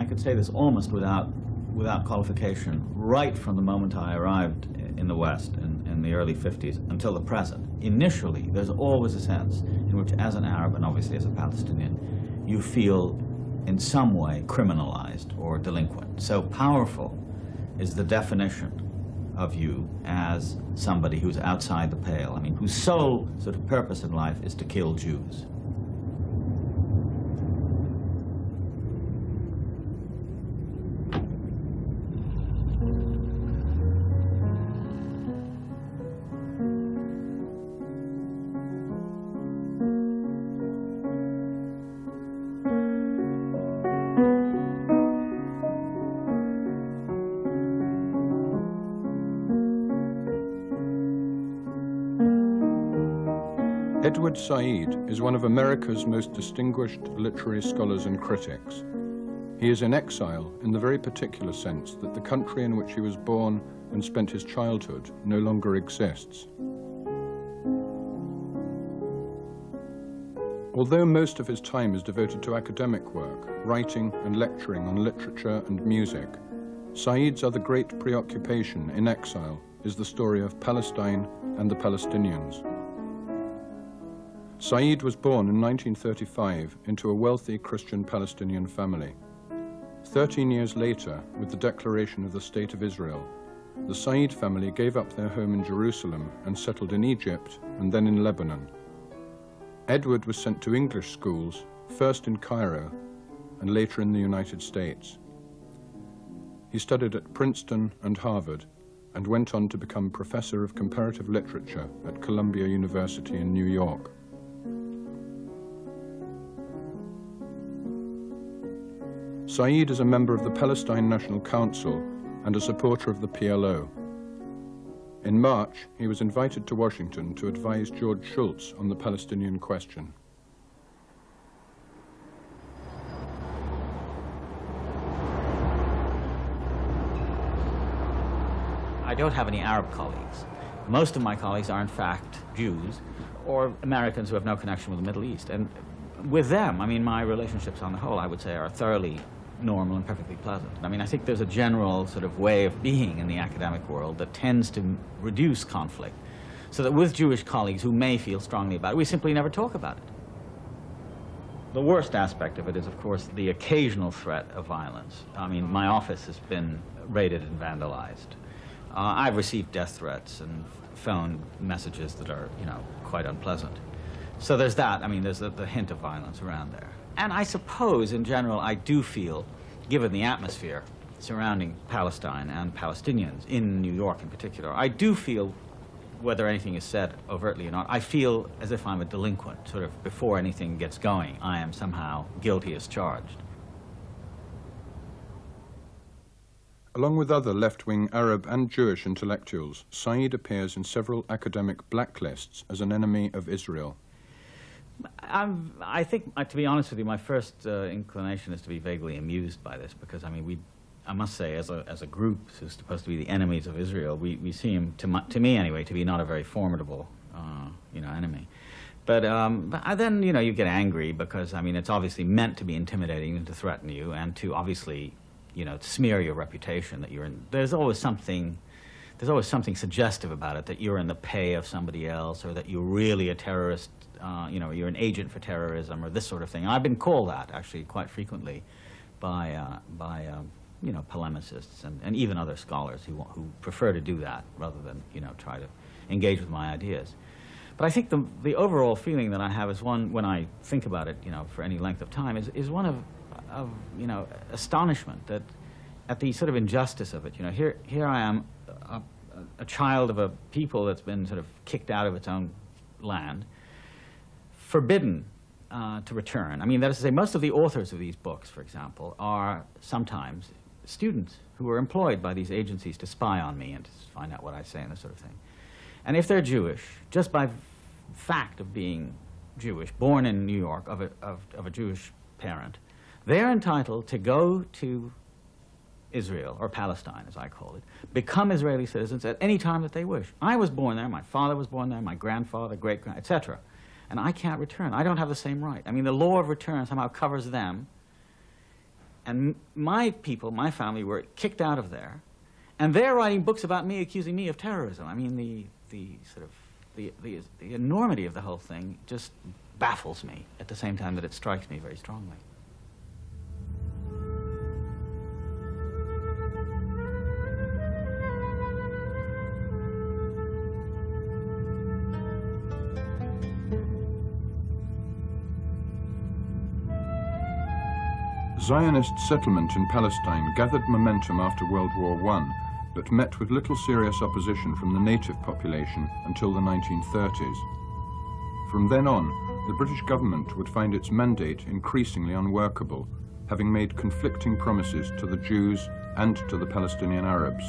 I could say this almost without qualification, right from the moment I arrived in the West in the early 50s until the present. Initially, there's always a sense in which, as an Arab and obviously as a Palestinian, you feel in some way criminalized or delinquent. So powerful is the definition of you as somebody who's outside the pale, I mean, whose sole sort of purpose in life is to kill Jews. Edward Said is one of America's most distinguished literary scholars and critics. He is in exile in the very particular sense that the country in which he was born and spent his childhood no longer exists. Although most of his time is devoted to academic work, writing and lecturing on literature and music, Said's other great preoccupation in exile is the story of Palestine and the Palestinians. Said was born in 1935 into a wealthy Christian Palestinian family. 13 years later, with the declaration of the State of Israel, the Said family gave up their home in Jerusalem and settled in Egypt and then in Lebanon. Edward was sent to English schools, first in Cairo and later in the United States. He studied at Princeton and Harvard and went on to become professor of comparative literature at Columbia University in New York. Said is a member of the Palestine National Council and a supporter of the PLO. In March, he was invited to Washington to advise George Shultz on the Palestinian question. I don't have any Arab colleagues. Most of my colleagues are in fact Jews or Americans who have no connection with the Middle East. And with them, I mean, my relationships on the whole, I would say, are thoroughly normal and perfectly pleasant. I mean, I think there's a general sort of way of being in the academic world that tends to reduce conflict, so that with Jewish colleagues who may feel strongly about it, we simply never talk about it. The worst aspect of it is, of course, the occasional threat of violence. I mean, my office has been raided and vandalized. I've received death threats and phone messages that are, you know, quite unpleasant. So there's that. I mean, there's the hint of violence around there. And I suppose, in general, I do feel, given the atmosphere surrounding Palestine and Palestinians, in New York in particular, I do feel, whether anything is said overtly or not, I feel as if I'm a delinquent, sort of before anything gets going, I am somehow guilty as charged. Along with other left-wing Arab and Jewish intellectuals, Said appears in several academic blacklists as an enemy of Israel. I think, to be honest with you, my first inclination is to be vaguely amused by this, because, I mean, I must say, as a group who's supposed to be the enemies of Israel, we seem, to me anyway, to be not a very formidable, you know, enemy. But then, you know, you get angry because, I mean, it's obviously meant to be intimidating and to threaten you and to obviously, you know, smear your reputation that you're in. There's always something suggestive about it, that you're in the pay of somebody else, or that you're really a terrorist, you know, you're an agent for terrorism, or this sort of thing. And I've been called that, actually, quite frequently by you know, polemicists and even other scholars who prefer to do that rather than, you know, try to engage with my ideas. But I think the overall feeling that I have is one, when I think about it, you know, for any length of time, is one of you know, astonishment that at the sort of injustice of it. You know, here I am, a child of a people that's been sort of kicked out of its own land, forbidden to return. I mean, that is to say, most of the authors of these books, for example, are sometimes students who are employed by these agencies to spy on me and to find out what I say and this sort of thing. And if they're Jewish, just by fact of being Jewish, born in New York, of a Jewish parent, they're entitled to go to Israel, or Palestine, as I call it, become Israeli citizens at any time that they wish. I was born there, my father was born there, my grandfather, great-grand, etc. And I can't return. I don't have the same right. I mean, the law of return somehow covers them And my people, my family, were kicked out of there. And they're writing books about me, accusing me of terrorism. I mean, the enormity of the whole thing just baffles me at the same time that it strikes me very strongly. Zionist settlement in Palestine gathered momentum after World War I, but met with little serious opposition from the native population until the 1930s. From then on, the British government would find its mandate increasingly unworkable, having made conflicting promises to the Jews and to the Palestinian Arabs.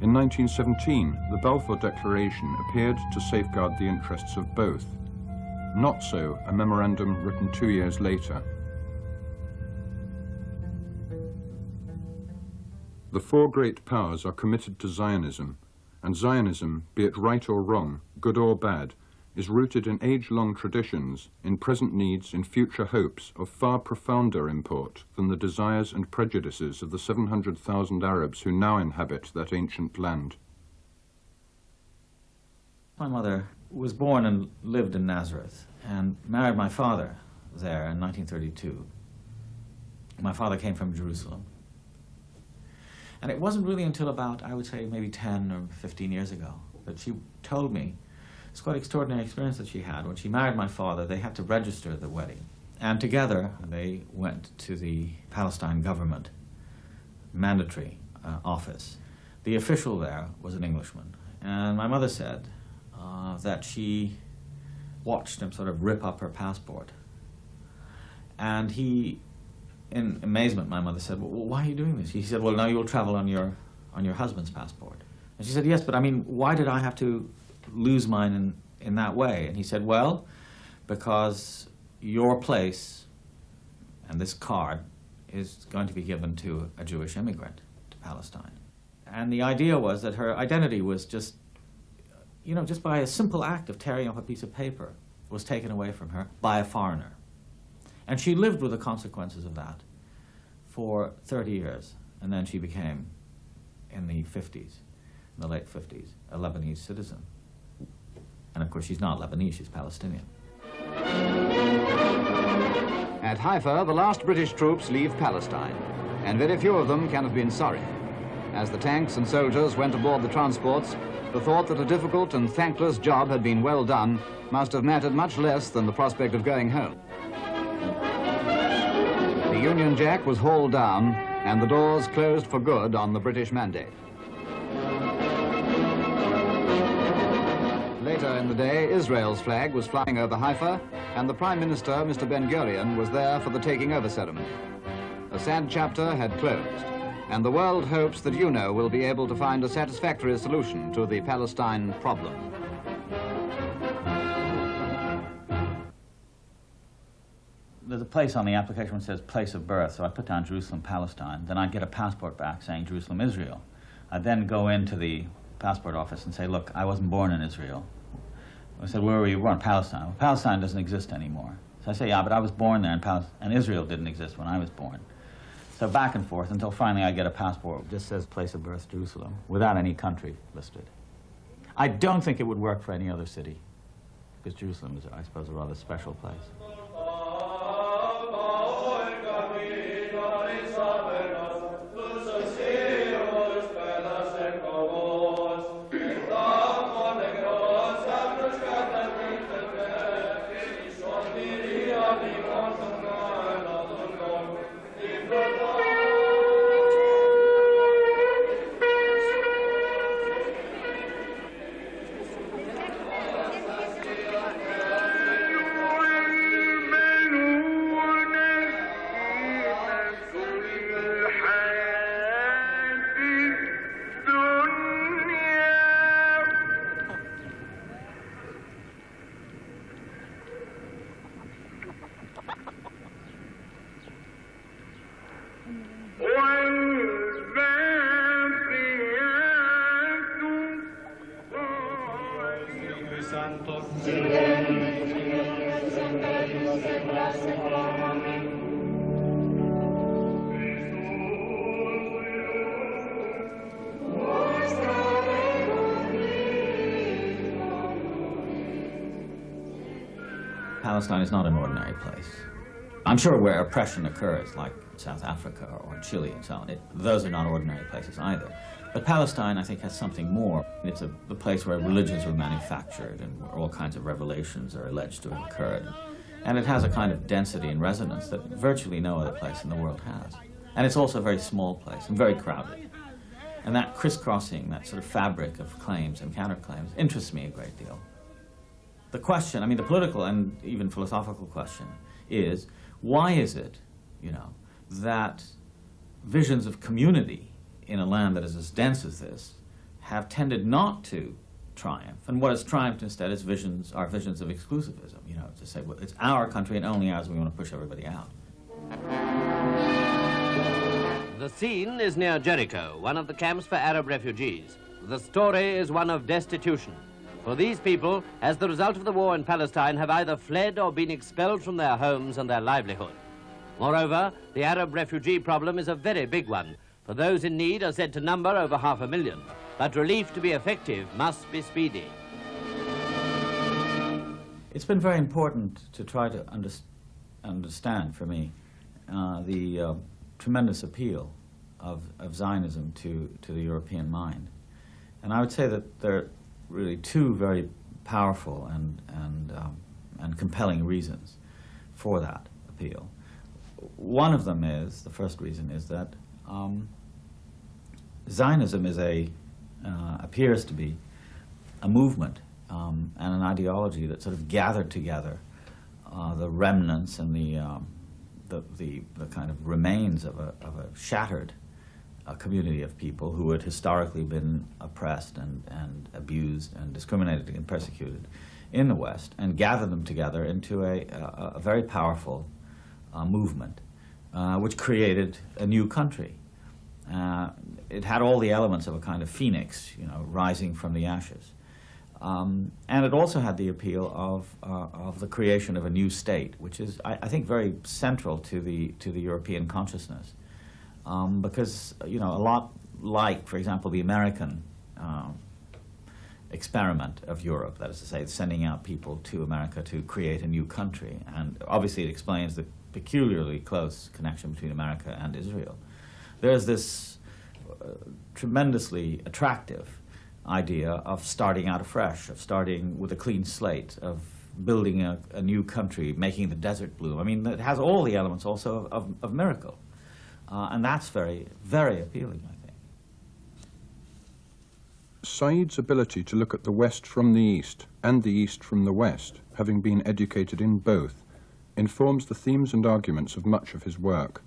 In 1917, the Balfour Declaration appeared to safeguard the interests of both. Not so a memorandum written 2 years later. The four great powers are committed to Zionism, and Zionism, be it right or wrong, good or bad, is rooted in age-long traditions, in present needs, in future hopes of far profounder import than the desires and prejudices of the 700,000 Arabs who now inhabit that ancient land. My mother was born and lived in Nazareth and married my father there in 1932. My father came from Jerusalem. And it wasn't really until about, I would say, maybe 10 or 15 years ago that she told me, it's quite an extraordinary experience that she had. When she married my father, they had to register the wedding. And together, they went to the Palestine government mandatory office. The official there was an Englishman. And my mother said that she watched him sort of rip up her passport. And he, in amazement, my mother said, well, why are you doing this? He said, well, now you'll travel on your husband's passport. And she said, yes, but I mean, why did I have to lose mine in that way? And he said, well, because your place and this card is going to be given to a Jewish immigrant to Palestine. And the idea was that her identity was just, you know, just by a simple act of tearing up a piece of paper, was taken away from her by a foreigner. And she lived with the consequences of that for 30 years. And then she became, in the 50s, in the late 50s, a Lebanese citizen. And of course, she's not Lebanese, she's Palestinian. At Haifa, the last British troops leave Palestine, and very few of them can have been sorry. As the tanks and soldiers went aboard the transports, the thought that a difficult and thankless job had been well done must have mattered much less than the prospect of going home. The Union Jack was hauled down, and the doors closed for good on the British mandate. Later in the day, Israel's flag was flying over Haifa, and the Prime Minister, Mr. Ben-Gurion, was there for the taking over ceremony. A sad chapter had closed, and the world hopes that UNO will be able to find a satisfactory solution to the Palestine problem. There's a place on the application which says place of birth, so I put down Jerusalem, Palestine. Then I'd get a passport back saying Jerusalem, Israel. I'd then go into the passport office and say, look, I wasn't born in Israel. I said, where were you born? Palestine. Well, Palestine doesn't exist anymore. So I say, yeah, but I was born there, and Israel didn't exist when I was born. So back and forth until finally I get a passport. It just says place of birth, Jerusalem, without any country listed. I don't think it would work for any other city, because Jerusalem is, I suppose, a rather special place. Palestine is not an ordinary place. I'm sure where oppression occurs, like South Africa or Chile and so on, those are not ordinary places either. But Palestine, I think, has something more. It's the place where religions were manufactured and where all kinds of revelations are alleged to have occurred. And it has a kind of density and resonance that virtually no other place in the world has. And it's also a very small place and very crowded. And that crisscrossing, that sort of fabric of claims and counterclaims interests me a great deal. The question, I mean, the political and even philosophical question is, why is it, you know, that visions of community in a land that is as dense as this have tended not to triumph, and what has triumphed instead is our visions of exclusivism, you know, to say, well, it's our country and only ours, and we want to push everybody out. The scene is near Jericho, one of the camps for Arab refugees. The story is one of destitution. For these people, as the result of the war in Palestine, have either fled or been expelled from their homes and their livelihood. Moreover, the Arab refugee problem is a very big one, for those in need are said to number over 500,000. But relief to be effective must be speedy. It's been very important to try to understand, for me, the tremendous appeal of Zionism to the European mind. And I would say that there are really two very powerful and compelling reasons for that appeal. One of them is, the first reason is that Zionism is appears to be a movement and an ideology that sort of gathered together the remnants and the kind of remains of a shattered community of people who had historically been oppressed and abused and discriminated and persecuted in the West, and gathered them together into a very powerful movement which created a new country. It had all the elements of a kind of phoenix, you know, rising from the ashes. And it also had the appeal of the creation of a new state, which is, I think, very central to the European consciousness. Because, you know, a lot like, for example, the American experiment of Europe, that is to say, sending out people to America to create a new country. And obviously it explains the peculiarly close connection between America and Israel. There's this tremendously attractive idea of starting out afresh, of starting with a clean slate, of building a new country, making the desert bloom. I mean, it has all the elements also of miracle. And that's very, very appealing, I think. Said's ability to look at the West from the East and the East from the West, having been educated in both, informs the themes and arguments of much of his work.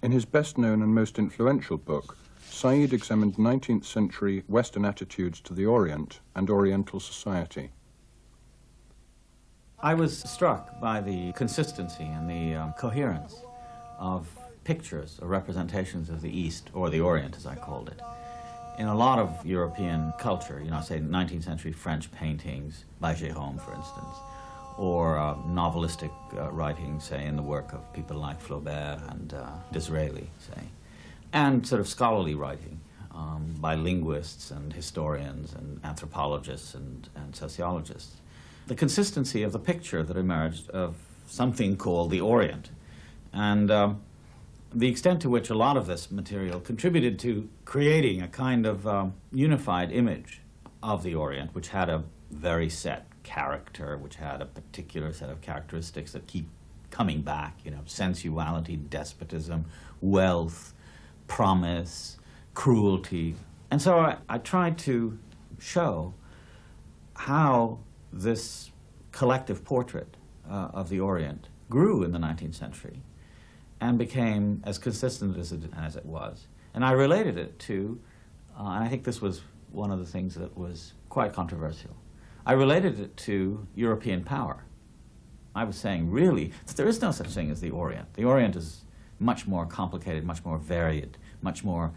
In his best-known and most influential book, Said examined 19th century Western attitudes to the Orient and Oriental society. I was struck by the consistency and the coherence of pictures or representations of the East, or the Orient as I called it, in a lot of European culture, you know, say 19th century French paintings by Gérôme, for instance, or novelistic writing, say, in the work of people like Flaubert and Disraeli, say, and sort of scholarly writing by linguists and historians and anthropologists and sociologists. The consistency of the picture that emerged of something called the Orient, and the extent to which a lot of this material contributed to creating a kind of unified image of the Orient, which had a very set character, which had a particular set of characteristics that keep coming back, you know, sensuality, despotism, wealth, promise, cruelty. And so I tried to show how this collective portrait of the Orient grew in the 19th century and became as consistent as it was. And I related it to, and I think this was one of the things that was quite controversial, I related it to European power. I was saying, really, that there is no such thing as the Orient. The Orient is much more complicated, much more varied, much more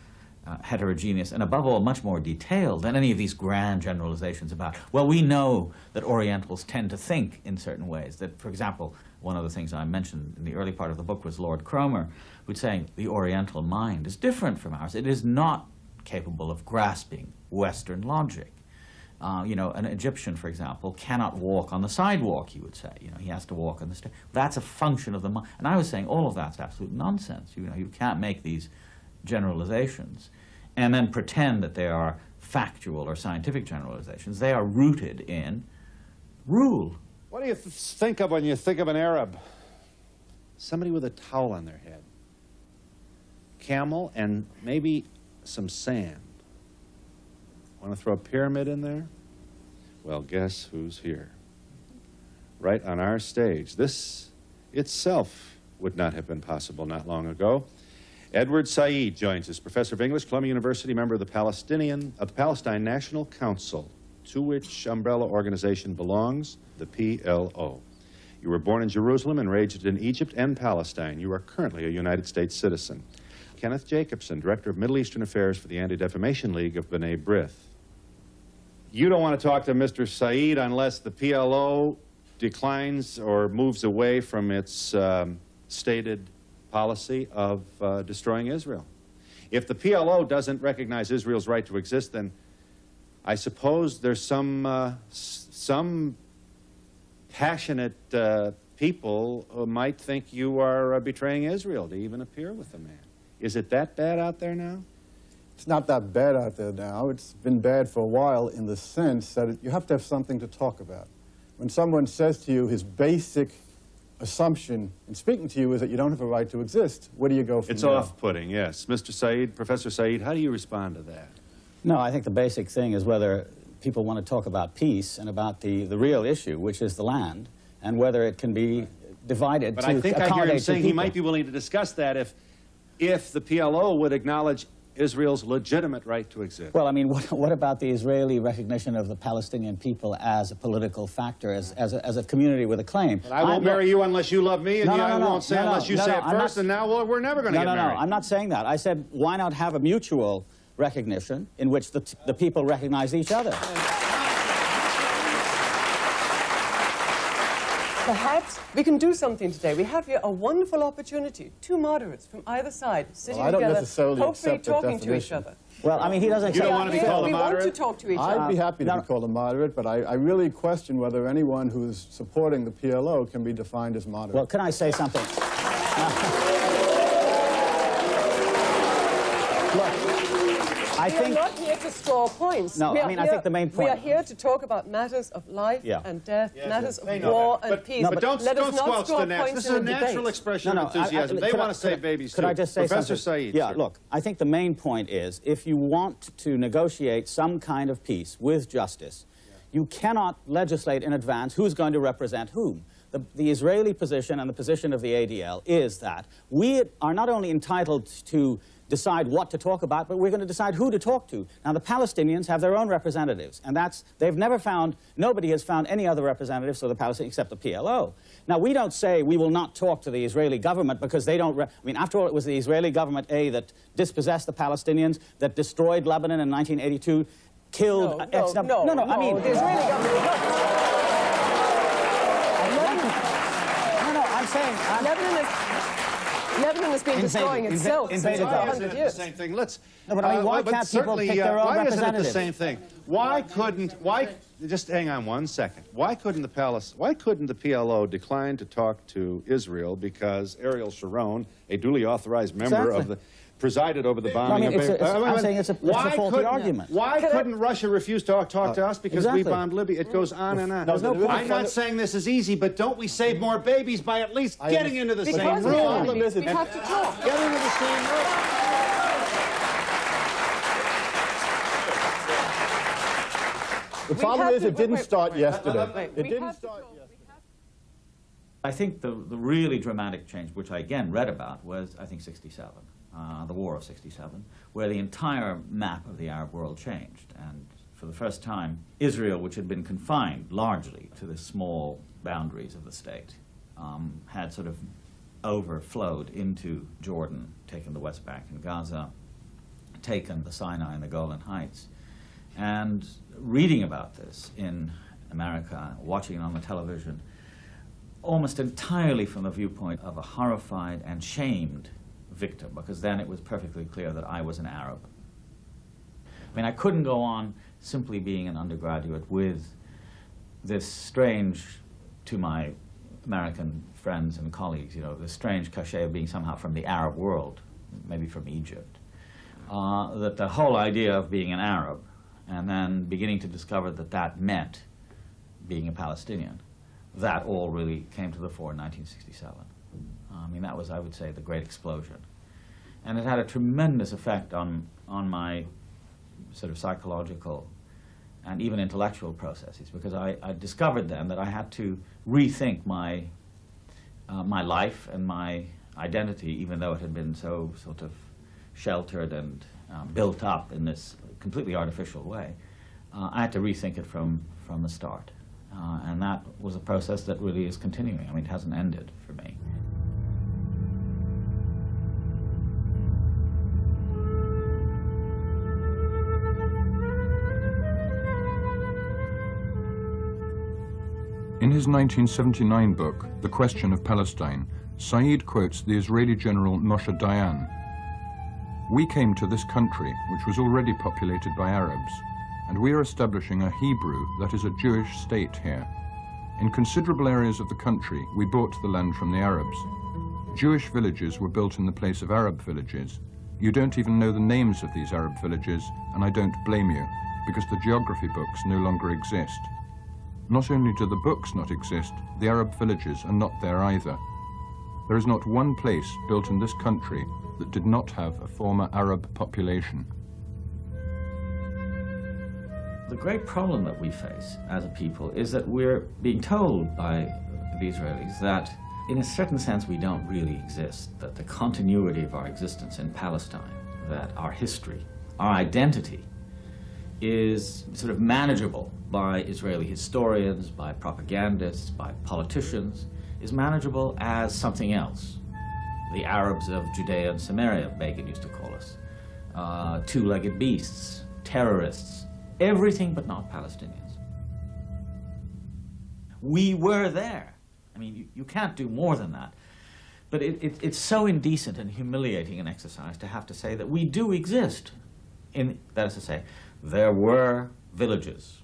heterogeneous, and above all, much more detailed than any of these grand generalizations about, well, we know that Orientals tend to think in certain ways. That, for example, one of the things I mentioned in the early part of the book was Lord Cromer, who's saying the Oriental mind is different from ours. It is not capable of grasping Western logic. You know, an Egyptian, for example, cannot walk on the sidewalk, you would say. You know, he has to walk on the street. That's a function of the mind. And I was saying all of that's absolute nonsense. You know, you can't make these generalizations and then pretend that they are factual or scientific generalizations. They are rooted in rule. What do you think of when you think of an Arab? Somebody with a towel on their head, camel, and maybe some sand. Want to throw a pyramid in there? Well, guess who's here? Right on our stage. This itself would not have been possible not long ago. Edward Said joins us, professor of English, Columbia University, member of the Palestine National Council, to which umbrella organization belongs the PLO. You were born in Jerusalem and raised in Egypt and Palestine. You are currently a United States citizen. Kenneth Jacobson, Director of Middle Eastern Affairs for the Anti-Defamation League of B'nai B'rith. You don't want to talk to Mr. Said unless the PLO declines or moves away from its stated policy of destroying Israel. If the PLO doesn't recognize Israel's right to exist, then I suppose there's some passionate people who might think you are betraying Israel to even appear with the man. Is it that bad out there now? It's not that bad out there now. It's been bad for a while in the sense that you have to have something to talk about. When someone says to you his basic assumption in speaking to you is that you don't have a right to exist, where do you go from It's there? off-putting, yes. Mr. Said, Professor Said, how do you respond to that? No, I think the basic thing is whether people want to talk about peace and about the real issue, which is the land, and whether it can be divided But to I think I hear him accommodate saying two he people. might be willing to discuss that if the PLO would acknowledge Israel's legitimate right to exist. Well, I mean, what about the Israeli recognition of the Palestinian people as a political factor, as a community with a claim? But I won't marry you unless you love me, and I won't say unless you say it I'm first, and now we're never going to get married. No, I'm not saying that. I said, why not have a mutual recognition in which the people recognize each other? Perhaps we can do something today. We have here a wonderful opportunity. Two moderates from either side sitting I don't together, necessarily hopefully accept that talking to each definition. other. Well, I mean, he doesn't. You don't want to be called a We want to moderate? talk to each other. I'd be happy to be called a moderate, but I really question whether anyone who's supporting the PLO can be defined as moderate. Well, can I say something? Look, I We are think... not here to score points. No, We I are mean, I here- think the main We are point- here to talk about matters of life and death, matters They of know war that. and peace. But don't Let us not squelch score the gnats. points This is in a a natural debate. expression of enthusiasm. They want to save babies, too. Could I just say Professor something? Said, Yeah, sir. look, I think the main point is, if you want to negotiate some kind of peace with justice, you cannot legislate in advance who's going to represent whom. The Israeli position and the position of the ADL is that we are not only entitled to decide what to talk about, but we're going to decide who to talk to. Now, the Palestinians have their own representatives, and they've never found, nobody has found any other representatives for the Palestinians except the PLO. Now, we don't say we will not talk to the Israeli government because they don't, I mean, after all, it was the Israeli government, that dispossessed the Palestinians, that destroyed Lebanon in 1982, killed... No, I mean... the Israeli government is not. I'm saying... Lebanon has been destroying itself since invaded for Gaza. 100 The years. same thing. Let's. No, but I mean, why but can't people certainly, pick their own why isn't it the representatives? same thing? Just hang on one second. Why couldn't the PLO decline to talk to Israel because Ariel Sharon, a duly authorized member of the, presided over the bombing I mean, of I'm saying it's a faulty argument. Why couldn't Russia refuse to talk to us because we exactly. bombed Libya? It goes on and on. There's no point. I'm not saying this is easy, but don't we save more babies by at least getting into the same Because of room? enemies, we have to talk. Get into the same room. The problem is it didn't start yesterday. Wait, It we didn't have to start talk. yesterday. I think the really dramatic change, which I again read about, was, I think, 67, the War of 67, where the entire map of the Arab world changed. And for the first time, Israel, which had been confined largely to the small boundaries of the state, had sort of overflowed into Jordan, taken the West Bank and Gaza, taken the Sinai and the Golan Heights. And reading about this in America, watching it on the television, almost entirely from the viewpoint of a horrified and shamed victim, because then it was perfectly clear that I was an Arab. I mean, I couldn't go on simply being an undergraduate with this strange, to my American friends and colleagues, you know, the strange cachet of being somehow from the Arab world, maybe from Egypt. That the whole idea of being an Arab, and then beginning to discover that that meant being a Palestinian, that all really came to the fore in 1967. I mean, that was, I would say, the great explosion. And it had a tremendous effect on my sort of psychological and even intellectual processes, because I discovered then that I had to rethink my life and my identity, even though it had been so sort of sheltered and built up in this completely artificial way. I had to rethink it from the start. And that was a process that really is continuing. I mean, it hasn't ended for me. In his 1979 book, The Question of Palestine, Said quotes the Israeli general Moshe Dayan. "We came to this country, which was already populated by Arabs, and we are establishing a Hebrew, that is a Jewish state here. In considerable areas of the country, we bought the land from the Arabs. Jewish villages were built in the place of Arab villages. You don't even know the names of these Arab villages, and I don't blame you, because the geography books no longer exist. Not only do the books not exist, the Arab villages are not there either. There is not one place built in this country that did not have a former Arab population." The great problem that we face as a people is that we're being told by the Israelis that, in a certain sense, we don't really exist, that the continuity of our existence in Palestine, that our history, our identity, is sort of manageable by Israeli historians, by propagandists, by politicians, is manageable as something else. The Arabs of Judea and Samaria, Begin used to call us, two-legged beasts, terrorists, everything but not Palestinians. We were there. I mean, you can't do more than that. But it's so indecent and humiliating an exercise to have to say that we do exist. That is to say, there were villages,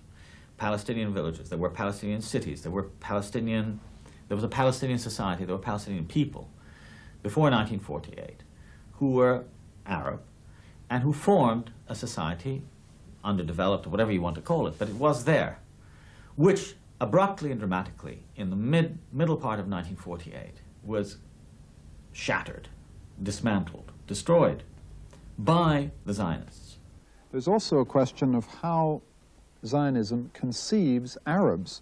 Palestinian villages, there were Palestinian cities, there was a Palestinian society, there were Palestinian people before 1948 who were Arab and who formed a society, underdeveloped or whatever you want to call it, but it was there, which abruptly and dramatically in the middle part of 1948 was shattered, dismantled, destroyed by the Zionists. There's also a question of how Zionism conceives Arabs,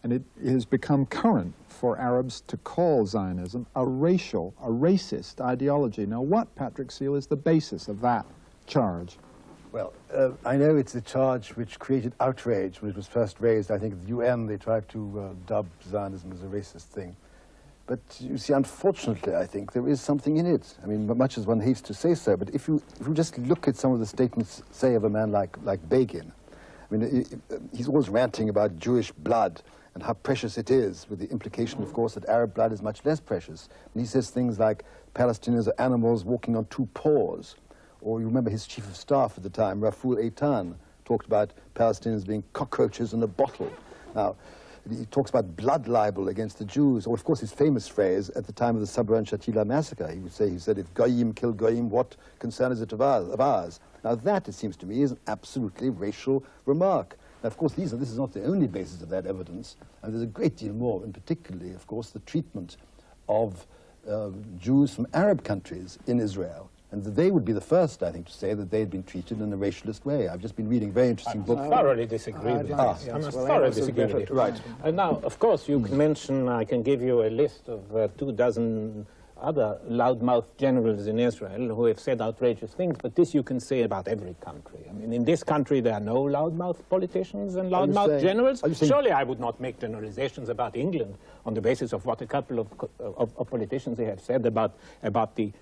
and it has become current for Arabs to call Zionism a racist ideology. Now, what, Patrick Seal, is the basis of that charge? Well, I know it's a charge which created outrage when it was first raised. I think at the UN they tried to dub Zionism as a racist thing. But you see, unfortunately, I think there is something in it. I mean, much as one hates to say so, but if you just look at some of the statements, say, of a man like Begin, I mean, he's always ranting about Jewish blood and how precious it is, with the implication, of course, that Arab blood is much less precious. And he says things like, Palestinians are animals walking on two paws. Or you remember his chief of staff at the time, Raful Eitan, talked about Palestinians being cockroaches in a bottle. Now, he talks about blood libel against the Jews, or of course his famous phrase at the time of the Sabra and Shatila massacre. He said, if Goyim kill Goyim, what concern is it of ours? Now that, it seems to me, is an absolutely racial remark. Now, of course, this is not the only basis of that evidence, and there's a great deal more, and particularly, of course, the treatment of Jews from Arab countries in Israel. And they would be the first, I think, to say that they had been treated in a racialist way. I've just been reading a very interesting book. I thoroughly disagree with this. I must thoroughly disagree with it. Right. And now, of course, you can mention, I can give you a list of 24 other loudmouth generals in Israel who have said outrageous things, but this you can say about every country. I mean, in this country there are no loudmouth politicians and loudmouth generals. Surely I would not make generalizations about England on the basis of what a couple of politicians they have said about the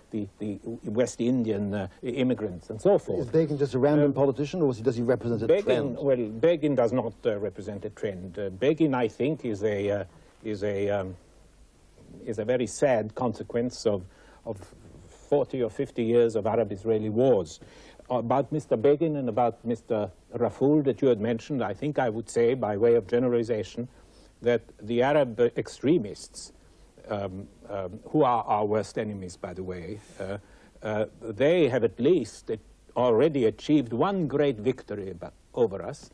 West Indian immigrants and so forth. Is Begin just a random politician, or does he represent a trend? Well, Begin does not represent a trend. Begin, I think, is a very sad consequence of 40 or 50 years of Arab-Israeli wars. About Mr. Begin and about Mr. Raful that you had mentioned, I think I would say, by way of generalization, that the Arab extremists, who are our worst enemies, by the way, they have at least already achieved one great victory over us,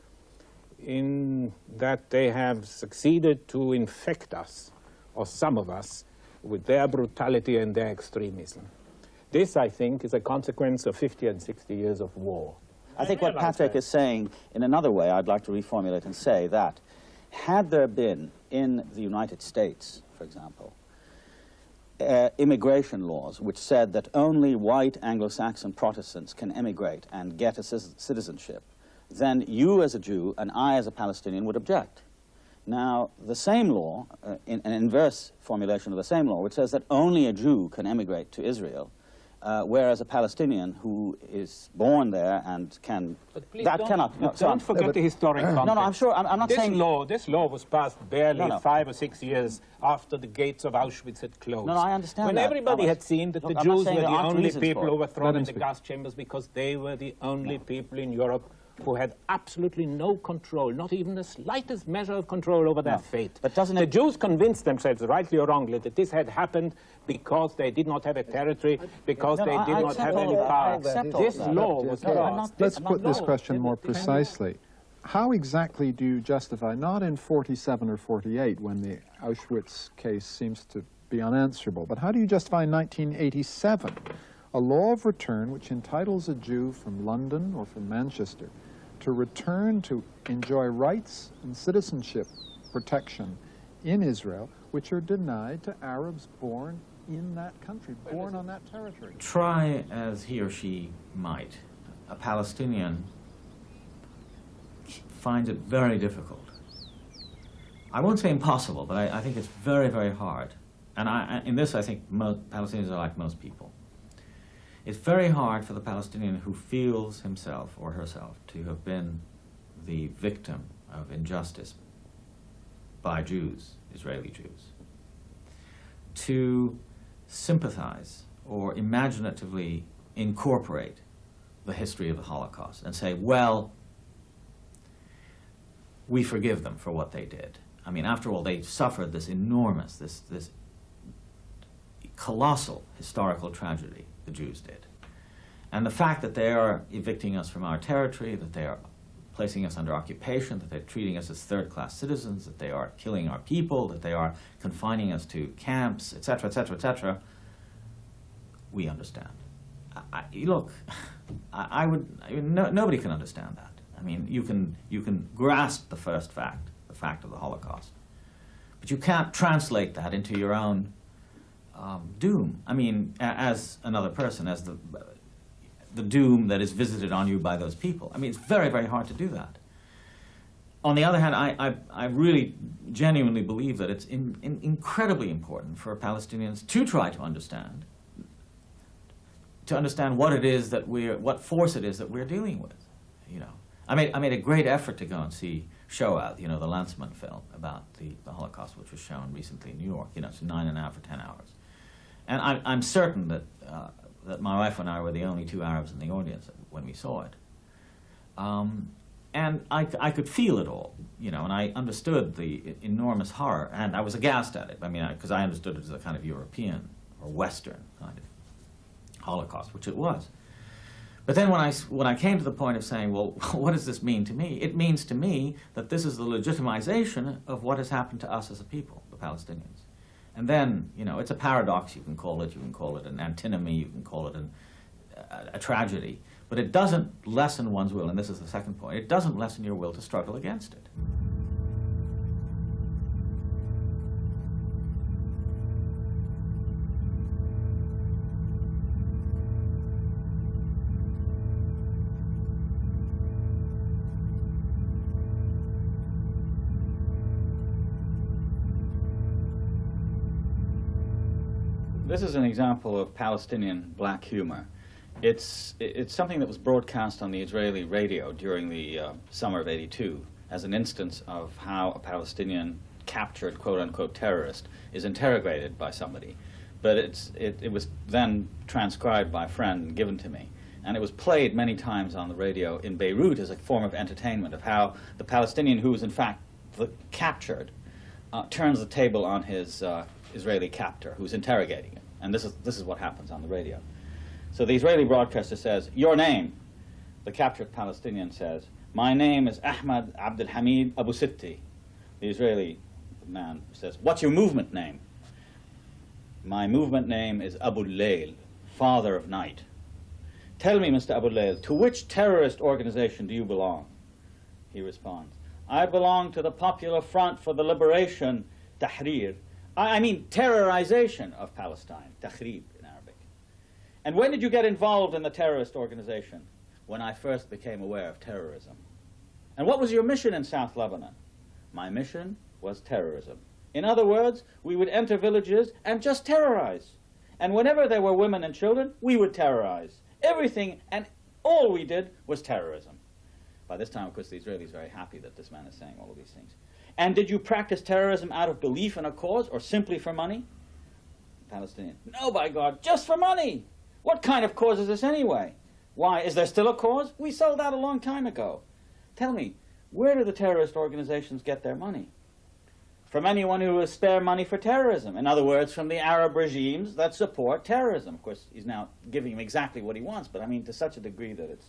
in that they have succeeded to infect us, or some of us, with their brutality and their extremism. This, I think, is a consequence of 50 and 60 years of war. I think what Patrick is saying, in another way, I'd like to reformulate and say that had there been in the United States, for example, immigration laws which said that only white Anglo-Saxon Protestants can emigrate and get a citizenship, then you as a Jew and I as a Palestinian would object. Now, the same law, an inverse formulation of the same law, which says that only a Jew can emigrate to Israel, whereas a Palestinian who is born there and can... Don't forget the historic context. No, I'm sure, I'm not saying... This law was passed barely 5 or 6 years after the gates of Auschwitz had closed. No, I understand when that. everybody had seen that the I'm Jews not were the there aren't only reasons people for it. who were thrown in the gas chambers because they were the only people in Europe who had absolutely no control, not even the slightest measure of control over their fate. But doesn't the Jews convinced themselves, rightly or wrongly, that this had happened because they did not have a territory, because they did not have any power. This law was passed. Let's put this question more precisely. How exactly do you justify, not in 47 or 48, when the Auschwitz case seems to be unanswerable, but how do you justify in 1987 a law of return which entitles a Jew from London or from Manchester to return to enjoy rights and citizenship protection in Israel, which are denied to Arabs born in that country, born on that territory? Try as he or she might, a Palestinian finds it very difficult. I won't say impossible, but I think it's very, very hard. And in this, I think Palestinians are like most people. It's very hard for the Palestinian who feels himself or herself to have been the victim of injustice by Jews, Israeli Jews, to sympathize or imaginatively incorporate the history of the Holocaust and say, well, we forgive them for what they did. I mean, after all, they suffered this enormous, this colossal historical tragedy, the Jews did. And the fact that they are evicting us from our territory, that they are placing us under occupation, that they're treating us as third-class citizens, that they are killing our people, that they are confining us to camps, etc., etc., etc., we understand. Nobody can understand that. I mean, you can grasp the first fact, the fact of the Holocaust, but you can't translate that into your own doom. I mean, as another person, as the doom that is visited on you by those people. I mean, it's very, very hard to do that. On the other hand, I really genuinely believe that it's incredibly important for Palestinians to try to understand what it is that what force it is that we're dealing with. You know, I made a great effort to go and see Shoah, you know, the Lanzmann film about the Holocaust, which was shown recently in New York. You know, it's 9.5 or 10 hours, and I'm certain that that my wife and I were the only 2 Arabs in the audience when we saw it. And I could feel it all, you know, and I understood the enormous horror, and I was aghast at it. I mean, because I understood it as a kind of European or Western kind of Holocaust, which it was. But then when I came to the point of saying, well, what does this mean to me? It means to me that this is the legitimization of what has happened to us as a people, the Palestinians. And then, you know, it's a paradox, you can call it an antinomy, you can call it a tragedy, but it doesn't lessen one's will, and this is the second point, it doesn't lessen your will to struggle against it. This is an example of Palestinian black humor. It's something that was broadcast on the Israeli radio during the summer of '82 as an instance of how a Palestinian captured quote-unquote terrorist is interrogated by somebody but it was then transcribed by a friend and given to me. And it was played many times on the radio in Beirut as a form of entertainment, of how the Palestinian who was in fact captured turns the table on his Israeli captor who's interrogating him. And this is what happens on the radio. So the Israeli broadcaster says, "Your name." The captured Palestinian says, "My name is Ahmad Abdul Hamid Abu Sitti." The Israeli man says, "What's your movement name?" "My movement name is Abu Layl, father of night." "Tell me, Mr. Abu Layl, to which terrorist organization do you belong?" He responds, "I belong to the Popular Front for the Liberation, Tahrir. I mean terrorization of Palestine, Tahrib in Arabic. And when did you get involved in the terrorist organization?" "When I first became aware of terrorism." "And what was your mission in South Lebanon?" "My mission was terrorism. In other words, we would enter villages and just terrorize. And whenever there were women and children, we would terrorize. Everything and all we did was terrorism." By this time, of course, the Israelis are very happy that this man is saying all of these things. "And did you practice terrorism out of belief in a cause or simply for money?" Palestinian, "No, by God, just for money. What kind of cause is this anyway? Why, is there still a cause? We sold out a long time ago. Tell me, where do the terrorist organizations get their money?" "From anyone who will spare money for terrorism. In other words, from the Arab regimes that support terrorism." Of course, he's now giving him exactly what he wants, but I mean to such a degree that it's...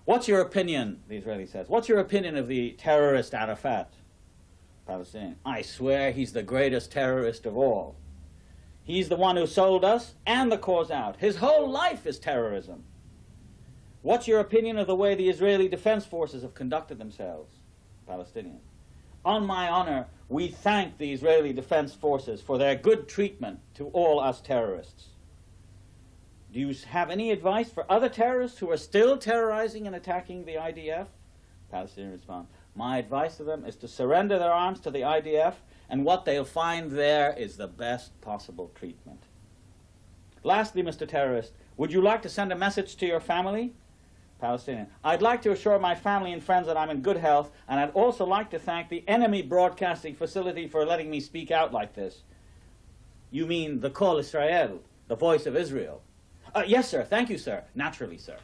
"What's your opinion," the Israeli says, "what's your opinion of the terrorist Arafat?" Palestinian, "I swear he's the greatest terrorist of all. He's the one who sold us and the cause out. His whole life is terrorism." "What's your opinion of the way the Israeli Defense Forces have conducted themselves?" Palestinian, "On my honor, we thank the Israeli Defense Forces for their good treatment to all us terrorists." "Do you have any advice for other terrorists who are still terrorizing and attacking the IDF?" Palestinian responds, "My advice to them is to surrender their arms to the IDF, and what they'll find there is the best possible treatment." "Lastly, Mr. Terrorist, would you like to send a message to your family?" Palestinian, "I'd like to assure my family and friends that I'm in good health, and I'd also like to thank the enemy broadcasting facility for letting me speak out like this." "You mean the Kol Israel, the voice of Israel?" "Yes, sir. Thank you, sir. Naturally, sir."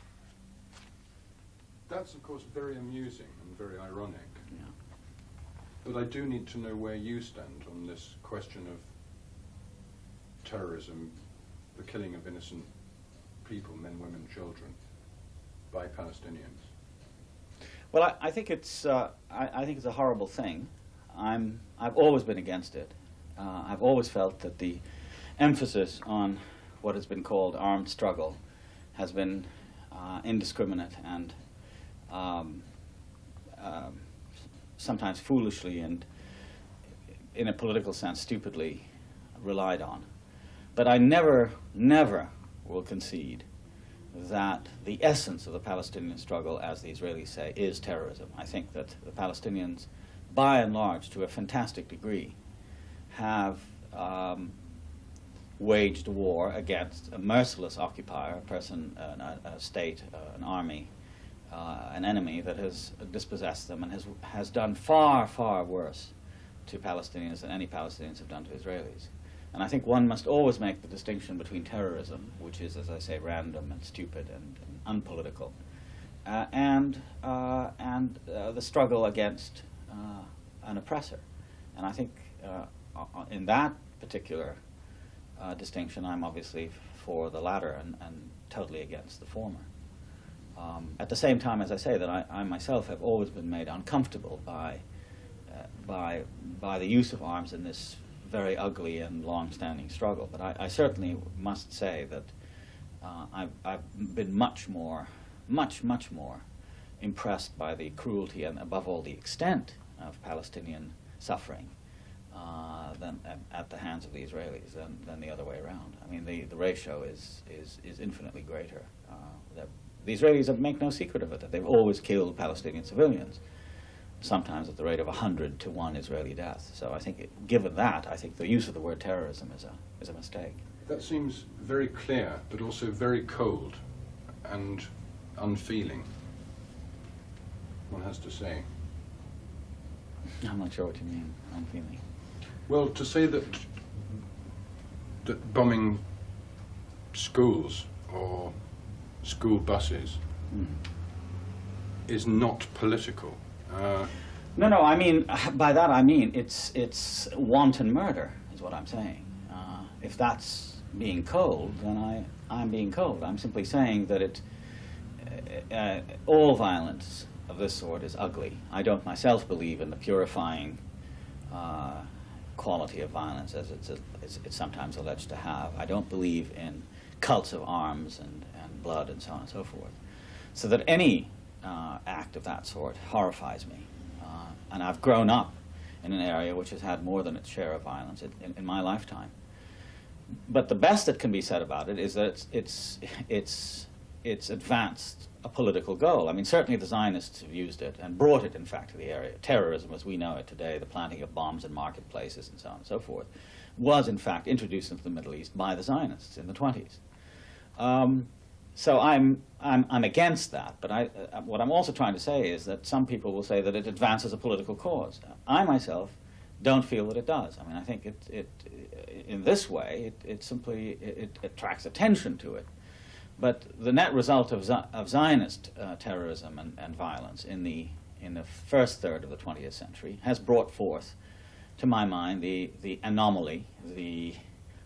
That's, of course, very amusing and very ironic. Yeah. But I do need to know where you stand on this question of terrorism, the killing of innocent people, men, women, children, by Palestinians. Well, I think it's I think it's a horrible thing. I've always been against it. I've always felt that the emphasis on what has been called armed struggle has been indiscriminate and sometimes foolishly and, in a political sense, stupidly relied on. But I never will concede that the essence of the Palestinian struggle, as the Israelis say, is terrorism. I think that the Palestinians, by and large, to a fantastic degree, have waged war against a merciless occupier, a person, a state, an army, an enemy that has dispossessed them and has done far, far worse to Palestinians than any Palestinians have done to Israelis. And I think one must always make the distinction between terrorism, which is, as I say, random and stupid and unpolitical, and the struggle against an oppressor. And I think in that particular distinction, I'm obviously for the latter and totally against the former. At the same time, as I say, that I myself have always been made uncomfortable by the use of arms in this very ugly and long-standing struggle. But I certainly must say that I've been much more impressed by the cruelty and, above all, the extent of Palestinian suffering than at the hands of the Israelis than the other way around. I mean, the ratio is infinitely greater. The Israelis make no secret of it, that they've always killed Palestinian civilians, sometimes at the rate of 100 to 1 Israeli death. So I think, given that, I think the use of the word terrorism is a mistake. That seems very clear, but also very cold and unfeeling, one has to say. I'm not sure what you mean, unfeeling. Well, to say that that bombing schools or school buses is not political. No, I mean, by that I mean it's wanton murder, is what I'm saying. If that's being cold, then I'm being cold. I'm simply saying that all violence of this sort is ugly. I don't myself believe in the purifying quality of violence as it's sometimes alleged to have. I don't believe in cults of arms and blood and so on and so forth. So that any act of that sort horrifies me. And I've grown up in an area which has had more than its share of violence in my lifetime. But the best that can be said about it is that it's advanced a political goal. I mean, certainly the Zionists have used it and brought it, in fact, to the area. Terrorism, as we know it today, the planting of bombs in marketplaces and so on and so forth, was, in fact, introduced into the Middle East by the Zionists in the 20s. So I'm against that, but what I'm also trying to say is that some people will say that it advances a political cause. I myself don't feel that it does. I mean, I think in this way, it simply attracts attention to it. But the net result of Zionist terrorism and violence in the first third of the 20th century has brought forth, to my mind, the anomaly, the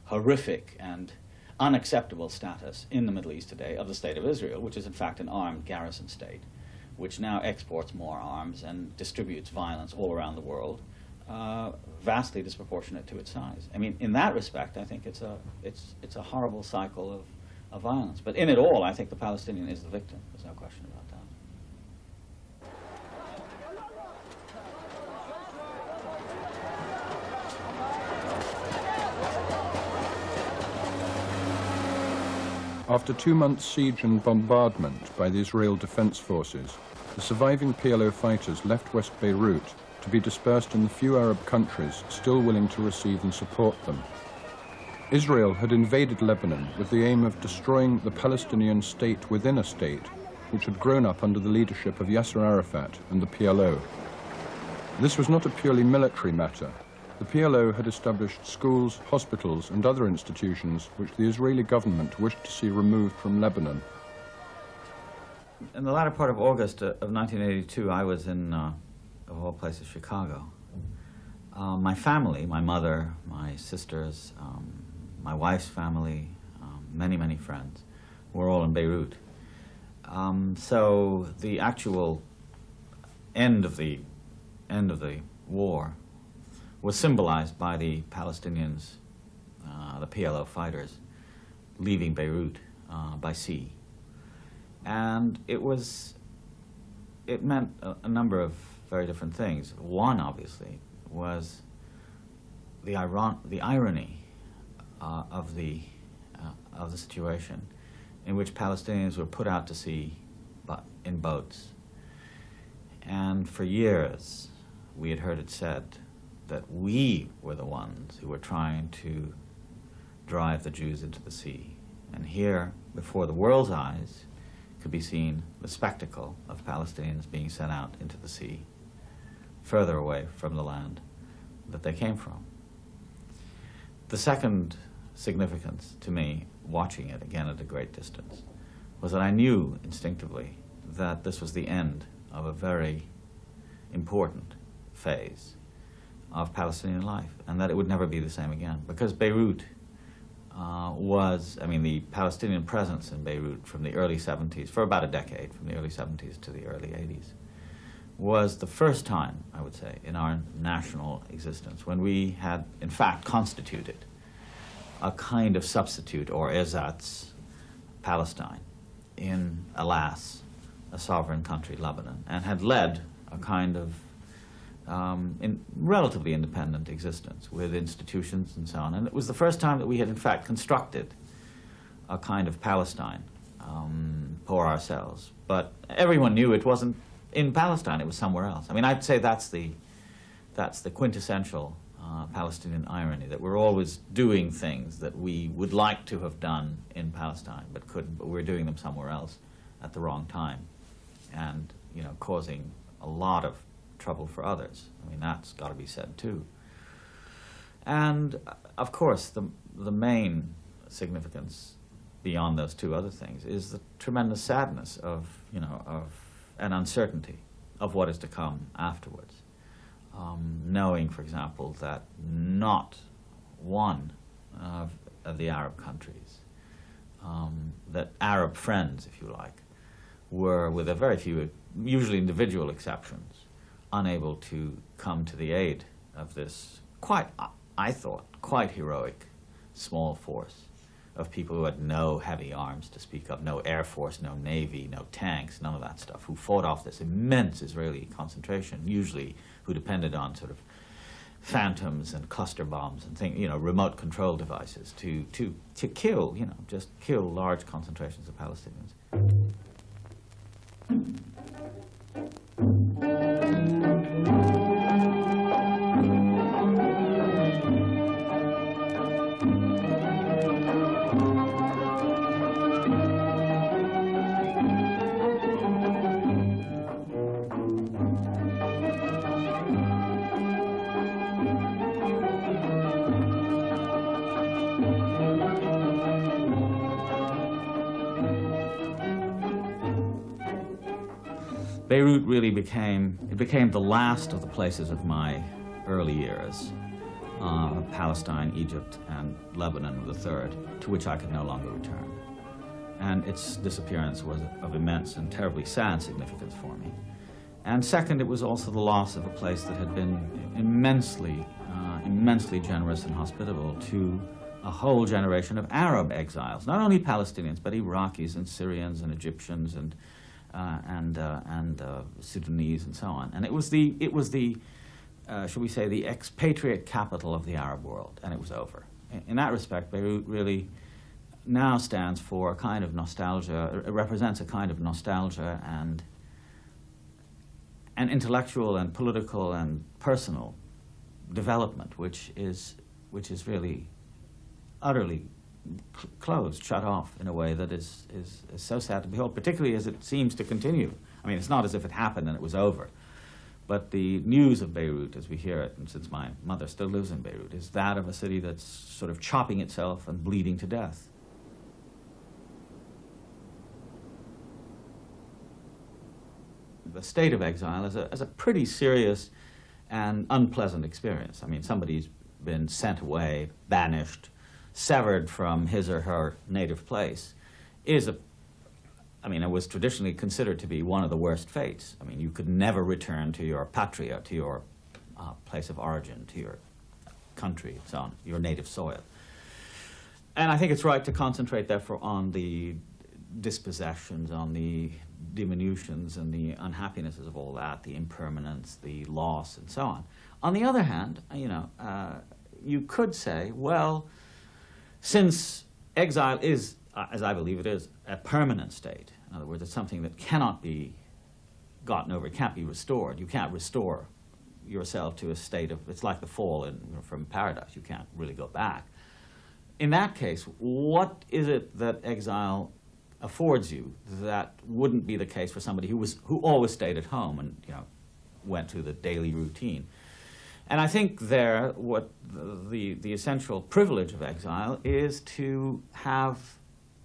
horrific and unacceptable status in the Middle East today of the State of Israel, which is in fact an armed garrison state, which now exports more arms and distributes violence all around the world, vastly disproportionate to its size. I mean, in that respect, I think it's a horrible cycle of violence. But in it all, I think the Palestinian is the victim. There's no question about that. After 2 months' siege and bombardment by the Israel Defense Forces, the surviving PLO fighters left West Beirut to be dispersed in the few Arab countries still willing to receive and support them. Israel had invaded Lebanon with the aim of destroying the Palestinian state within a state, which had grown up under the leadership of Yasser Arafat and the PLO. This was not a purely military matter. The PLO had established schools, hospitals, and other institutions which the Israeli government wished to see removed from Lebanon. In the latter part of August of 1982, I was in, of all places, Chicago. My family, my mother, my sisters, my wife's family, many, many friends, were all in Beirut. So the actual end of the war was symbolized by the Palestinians, the PLO fighters, leaving Beirut by sea. And it meant a number of very different things. One, obviously, was the irony of the situation in which Palestinians were put out to sea in boats. And for years, we had heard it said that we were the ones who were trying to drive the Jews into the sea. And here, before the world's eyes, could be seen the spectacle of Palestinians being sent out into the sea, further away from the land that they came from. The second significance to me, watching it again at a great distance, was that I knew instinctively that this was the end of a very important phase of Palestinian life, and that it would never be the same again. Because Beirut the Palestinian presence in Beirut from the early 70s, for about a decade, from the early 70s to the early 80s, was the first time, I would say, in our national existence when we had, in fact, constituted a kind of substitute, or ersatz, Palestine in, alas, a sovereign country, Lebanon, and had led a kind of relatively independent existence with institutions and so on. And it was the first time that we had, in fact, constructed a kind of Palestine for ourselves. But everyone knew it wasn't in Palestine, it was somewhere else. I mean, I'd say that's the quintessential Palestinian irony, that we're always doing things that we would like to have done in Palestine but couldn't, but we're doing them somewhere else at the wrong time, and, you know, causing a lot of trouble for others. I mean, that's got to be said too. And of course, the the main significance beyond those two other things is the tremendous sadness of, you know, and uncertainty of what is to come afterwards. Knowing, for example, that not one of the Arab countries, that Arab friends, if you like, were, with a very few, usually individual exceptions, unable to come to the aid of this quite, I thought, quite heroic small force of people who had no heavy arms to speak of, no air force, no navy, no tanks, none of that stuff, who fought off this immense Israeli concentration, usually who depended on sort of phantoms and cluster bombs and things, you know, remote control devices to kill, you know, just kill large concentrations of Palestinians. Beirut really became the last of the places of my early years, Palestine, Egypt, and Lebanon were the third, to which I could no longer return. And its disappearance was of immense and terribly sad significance for me. And second, it was also the loss of a place that had been immensely generous and hospitable to a whole generation of Arab exiles, not only Palestinians, but Iraqis and Syrians and Egyptians and Sudanese and so on. And it was the shall we say, the expatriate capital of the Arab world, and it was over. In that respect, Beirut really now stands for a kind of nostalgia, it represents a kind of nostalgia and intellectual and political and personal development, which is really utterly closed, shut off in a way that is so sad to behold, particularly as it seems to continue. I mean, it's not as if it happened and it was over, but the news of Beirut, as we hear it, and since my mother still lives in Beirut, is that of a city that's sort of chopping itself and bleeding to death. The state of exile is a pretty serious and unpleasant experience. I mean, somebody's been sent away, banished, severed from his or her native place, it was traditionally considered to be one of the worst fates. I mean, you could never return to your patria, to your place of origin, to your country, and so on, your native soil. And I think it's right to concentrate, therefore, on the dispossessions, on the diminutions and the unhappinesses of all that, the impermanence, the loss, and so on. On the other hand, you could say, well, since exile is, as I believe it is, a permanent state, in other words, it's something that cannot be gotten over, it can't be restored. You can't restore yourself to a state of, it's like the fall from paradise, you can't really go back. In that case, what is it that exile affords you that wouldn't be the case for somebody who always stayed at home and went through the daily routine? And I think there, what the essential privilege of exile is to have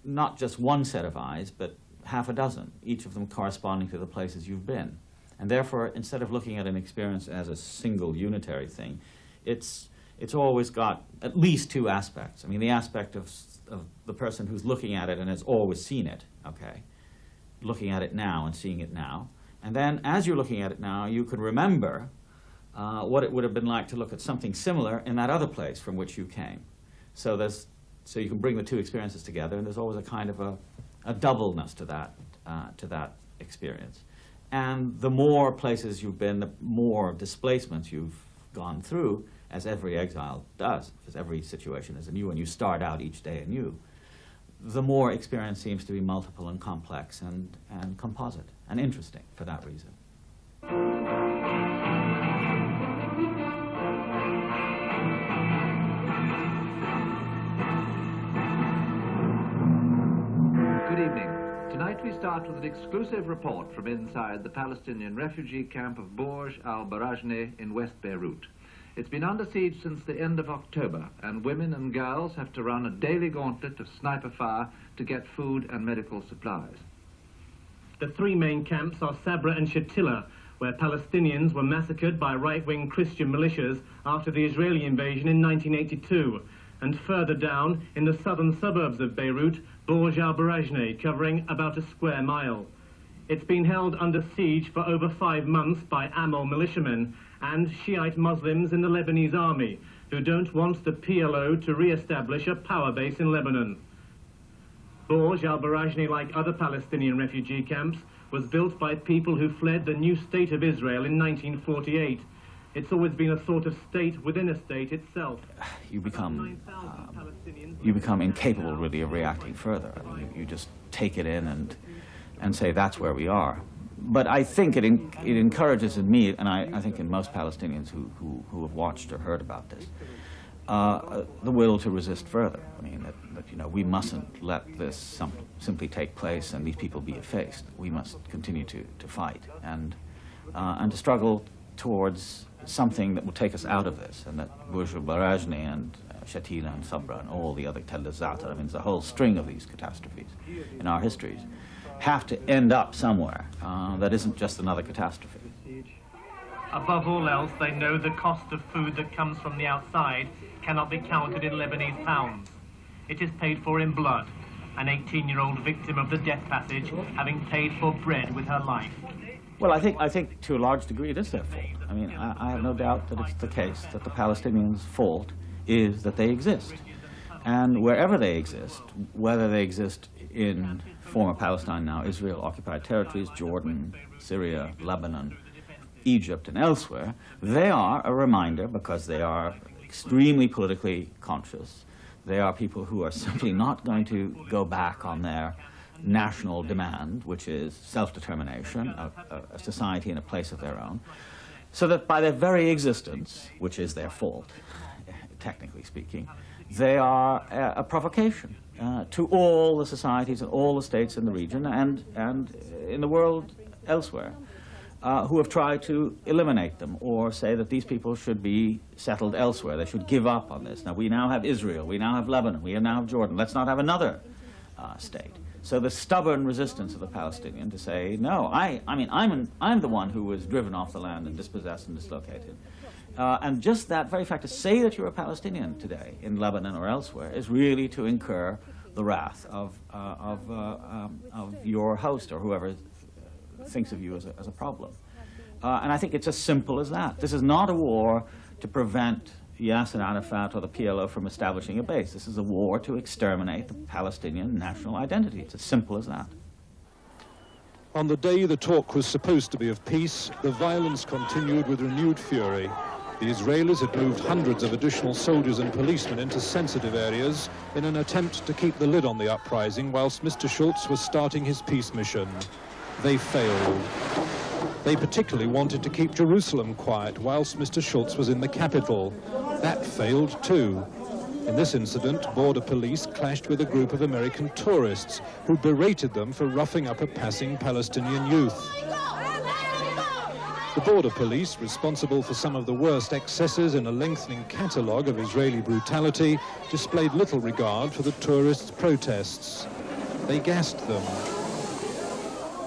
not just one set of eyes, but half a dozen, each of them corresponding to the places you've been. And therefore, instead of looking at an experience as a single unitary thing, it's always got at least two aspects. I mean, the aspect of the person who's looking at it and has always seen it, okay, looking at it now and seeing it now. And then, as you're looking at it now, you can remember what it would have been like to look at something similar in that other place from which you came. So you can bring the two experiences together, and there's always a kind of a doubleness to that experience. And the more places you've been, the more displacements you've gone through, as every exile does, because every situation is anew, and you start out each day anew, the more experience seems to be multiple and complex and composite and interesting for that reason. Good evening. Tonight we start with an exclusive report from inside the Palestinian refugee camp of Bourj al-Barajneh in West Beirut. It's been under siege since the end of October, and women and girls have to run a daily gauntlet of sniper fire to get food and medical supplies. The three main camps are Sabra and Shatila, where Palestinians were massacred by right-wing Christian militias after the Israeli invasion in 1982, and further down, in the southern suburbs of Beirut, Borj al-Barajneh, covering about a square mile. It's been held under siege for over 5 months by Amal militiamen and Shiite Muslims in the Lebanese army, who don't want the PLO to re-establish a power base in Lebanon. Borj al-Barajneh, like other Palestinian refugee camps, was built by people who fled the new state of Israel in 1948. It's always been a sort of state within a state itself. You become incapable, really, of reacting further. I mean, you just take it in and say, that's where we are. But I think it encourages in me, and I think in most Palestinians who have watched or heard about this, the will to resist further. I mean, that you know, we mustn't let this simply take place and these people be effaced. We must continue to fight and to struggle towards something that will take us out of this, and that Borj al-Barajneh and Shatila and Sabra and all the other Tel Zatar, I mean, there's a whole string of these catastrophes in our histories, have to end up somewhere that isn't just another catastrophe. Above all else, they know the cost of food that comes from the outside cannot be counted in Lebanese pounds. It is paid for in blood, an 18-year-old victim of the death passage having paid for bread with her life. Well, I think to a large degree it is their fault. I mean, I have no doubt that it's the case that the Palestinians' fault is that they exist. And wherever they exist, whether they exist in former Palestine, now Israel-occupied territories, Jordan, Syria, Lebanon, Egypt, and elsewhere, they are a reminder, because they are extremely politically conscious. They are people who are simply not going to go back on their national demand, which is self-determination, a society in a place of their own, so that by their very existence, which is their fault, technically speaking, they are a provocation to all the societies and all the states in the region and in the world elsewhere, who have tried to eliminate them or say that these people should be settled elsewhere. They should give up on this. Now, we now have Israel, we now have Lebanon, we now have Jordan. Let's not have another state. So the stubborn resistance of the Palestinian to say, no, I'm the one who was driven off the land and dispossessed and dislocated. And just that very fact, to say that you're a Palestinian today in Lebanon or elsewhere, is really to incur the wrath of your host or whoever thinks of you as a problem. And I think it's as simple as that. This is not a war to prevent Yasser Arafat or the PLO from establishing a base. This is a war to exterminate the Palestinian national identity. It's as simple as that. On the day the talk was supposed to be of peace, the violence continued with renewed fury. The Israelis had moved hundreds of additional soldiers and policemen into sensitive areas in an attempt to keep the lid on the uprising whilst Mr. Schultz was starting his peace mission. They failed. They particularly wanted to keep Jerusalem quiet whilst Mr. Schultz was in the capital. That failed too. In this incident, border police clashed with a group of American tourists who berated them for roughing up a passing Palestinian youth. The border police, responsible for some of the worst excesses in a lengthening catalogue of Israeli brutality, displayed little regard for the tourists' protests. They gassed them.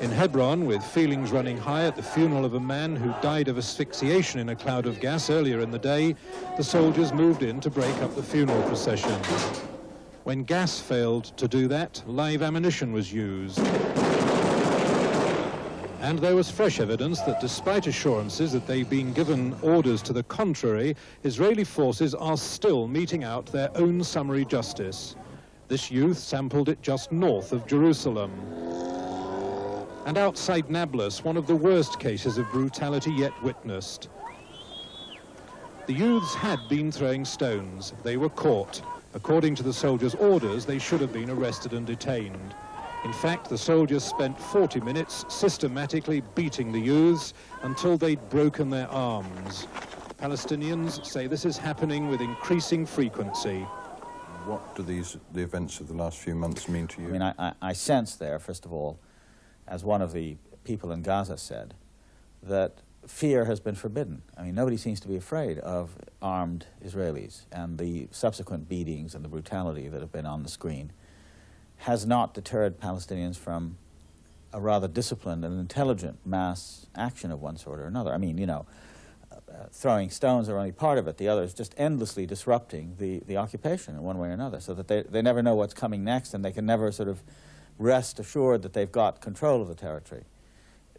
In Hebron, with feelings running high at the funeral of a man who died of asphyxiation in a cloud of gas earlier in the day, the soldiers moved in to break up the funeral procession. When gas failed to do that, live ammunition was used. And there was fresh evidence that despite assurances that they've been given orders to the contrary, Israeli forces are still meting out their own summary justice. This youth sampled it just north of Jerusalem. And outside Nablus, one of the worst cases of brutality yet witnessed. The youths had been throwing stones. They were caught. According to the soldiers' orders, they should have been arrested and detained. In fact, the soldiers spent 40 minutes systematically beating the youths until they'd broken their arms. Palestinians say this is happening with increasing frequency. What do the events of the last few months mean to you? I mean, I sense there, first of all, as one of the people in Gaza said, that fear has been forbidden. I mean, nobody seems to be afraid of armed Israelis, and the subsequent beatings and the brutality that have been on the screen has not deterred Palestinians from a rather disciplined and intelligent mass action of one sort or another. I mean, you know, throwing stones are only part of it. The other is just endlessly disrupting the occupation in one way or another, so that they never know what's coming next, and they can never sort of rest assured that they've got control of the territory.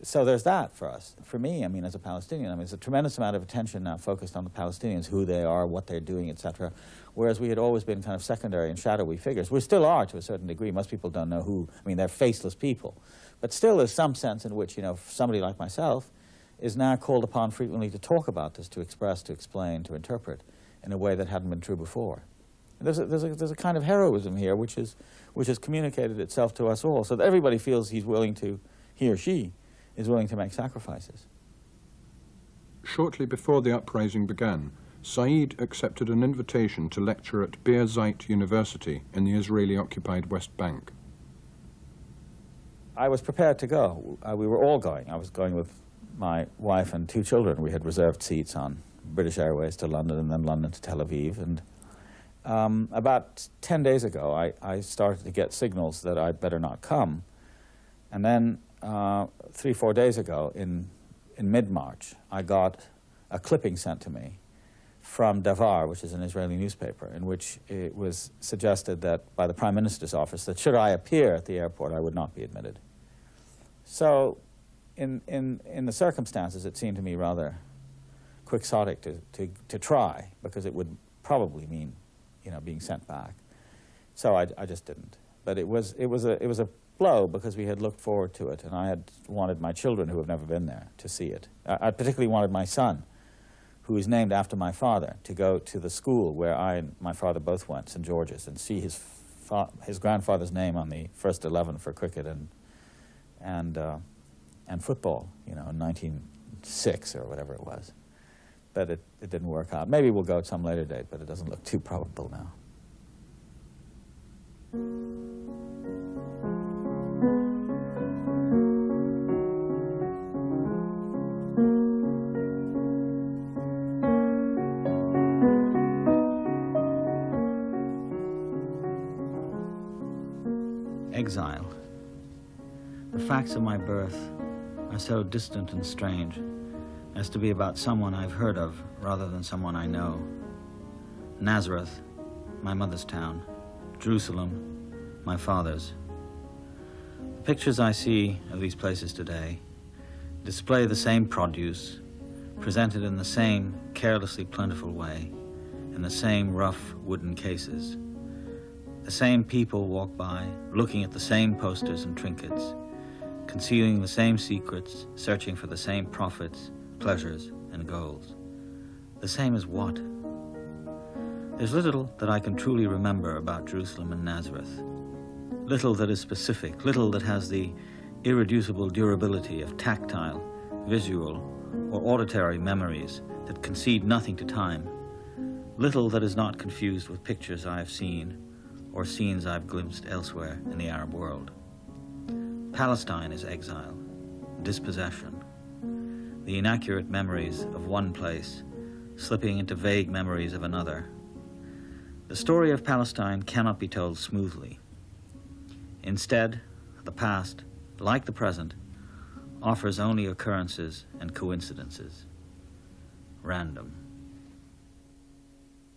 So there's that for us. For me, I mean, as a Palestinian, I mean, there's a tremendous amount of attention now focused on the Palestinians, who they are, what they're doing, etc., whereas we had always been kind of secondary and shadowy figures. We still are to a certain degree. Most people don't know who. I mean, they're faceless people. But still there's some sense in which, you know, somebody like myself is now called upon frequently to talk about this, to express, to explain, to interpret in a way that hadn't been true before. And there's a kind of heroism here which has communicated itself to us all, so that everybody feels he's willing to, he or she, is willing to make sacrifices. Shortly before the uprising began, Said accepted an invitation to lecture at Bir Zait University in the Israeli-occupied West Bank. I was prepared to go. We were all going. I was going with my wife and 2 children. We had reserved seats on British Airways to London and then London to Tel Aviv. And about 10 days ago, I started to get signals that I'd better not come. And then 3-4 days ago, in mid-March, I got a clipping sent to me from Davar, which is an Israeli newspaper, in which it was suggested that by the Prime Minister's office that should I appear at the airport, I would not be admitted. So in the circumstances, it seemed to me rather quixotic to try, because it would probably mean, you know, being sent back. So I just didn't. But it was a blow, because we had looked forward to it, and I had wanted my children, who have never been there, to see it. I particularly wanted my son, who is named after my father, to go to the school where I and my father both went, St. George's, and see his grandfather's name on the first 11 for cricket and football, you know, in 1906 or whatever it was. But it didn't work out. Maybe we'll go at some later date, but it doesn't look too probable now. Exile. The facts of my birth are so distant and strange as to be about someone I've heard of rather than someone I know. Nazareth, my mother's town. Jerusalem, my father's. The pictures I see of these places today display the same produce, presented in the same carelessly plentiful way, in the same rough wooden cases. The same people walk by, looking at the same posters and trinkets, concealing the same secrets, searching for the same profits, pleasures, and goals. The same as what? There's little that I can truly remember about Jerusalem and Nazareth. Little that is specific, little that has the irreducible durability of tactile, visual, or auditory memories that concede nothing to time. Little that is not confused with pictures I have seen or scenes I've glimpsed elsewhere in the Arab world. Palestine is exile, dispossession, the inaccurate memories of one place slipping into vague memories of another. The story of Palestine cannot be told smoothly. Instead, the past, like the present, offers only occurrences and coincidences, random.